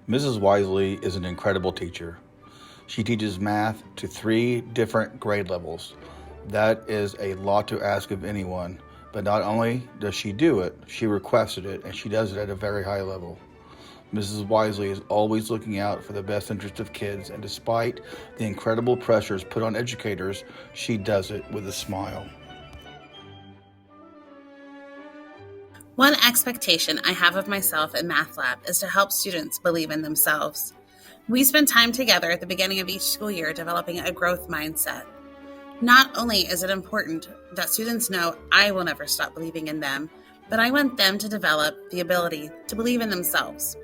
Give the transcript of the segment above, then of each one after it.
Mrs. Wisley is an incredible teacher. She teaches math to 3 different grade levels. That is a lot to ask of anyone, but not only does she do it, she requested it, and she does it at a very high level. Mrs. Wisley is always looking out for the best interest of kids, and despite the incredible pressures put on educators, she does it with a smile. One expectation I have of myself in Math Lab is to help students believe in themselves. We spend time together at the beginning of each school year developing a growth mindset. Not only is it important that students know I will never stop believing in them, but I want them to develop the ability to believe in themselves.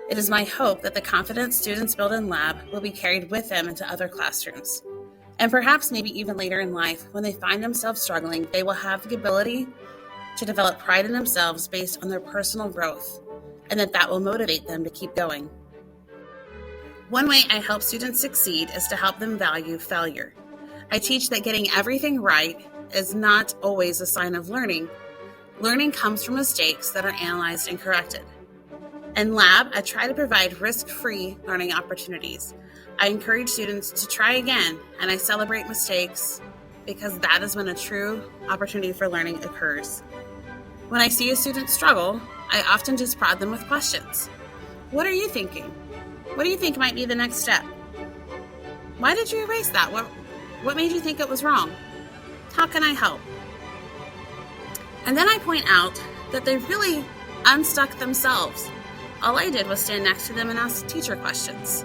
It is my hope that the confidence students build in lab will be carried with them into other classrooms. And perhaps maybe even later in life, when they find themselves struggling, they will have the ability to develop pride in themselves based on their personal growth, and that will motivate them to keep going. One way I help students succeed is to help them value failure. I teach that getting everything right is not always a sign of learning. Learning comes from mistakes that are analyzed and corrected. In lab, I try to provide risk-free learning opportunities. I encourage students to try again, and I celebrate mistakes because that is when a true opportunity for learning occurs. When I see a student struggle, I often just prod them with questions. What are you thinking? What do you think might be the next step? Why did you erase that? What made you think it was wrong? How can I help? And then I point out that they really unstuck themselves. All I did was stand next to them and ask teacher questions.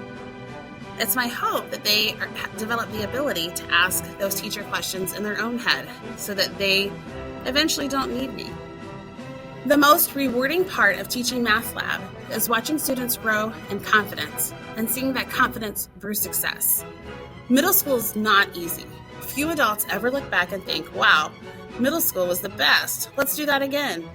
It's my hope that they develop the ability to ask those teacher questions in their own head so that they eventually don't need me. The most rewarding part of teaching Math Lab is watching students grow in confidence and seeing that confidence through success. Middle school is not easy. Few adults ever look back and think, wow, middle school was the best. Let's do that again.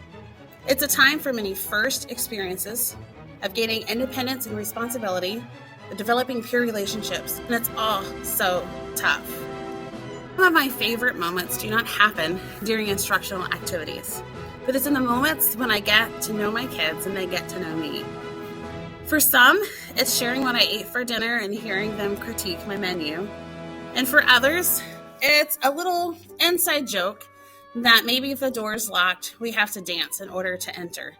It's a time for many first experiences of gaining independence and responsibility, of developing peer relationships, and it's all so tough. Some of my favorite moments do not happen during instructional activities, but it's in the moments when I get to know my kids and they get to know me. For some, it's sharing what I ate for dinner and hearing them critique my menu. And for others, it's a little inside joke that maybe if the door is locked, we have to dance in order to enter.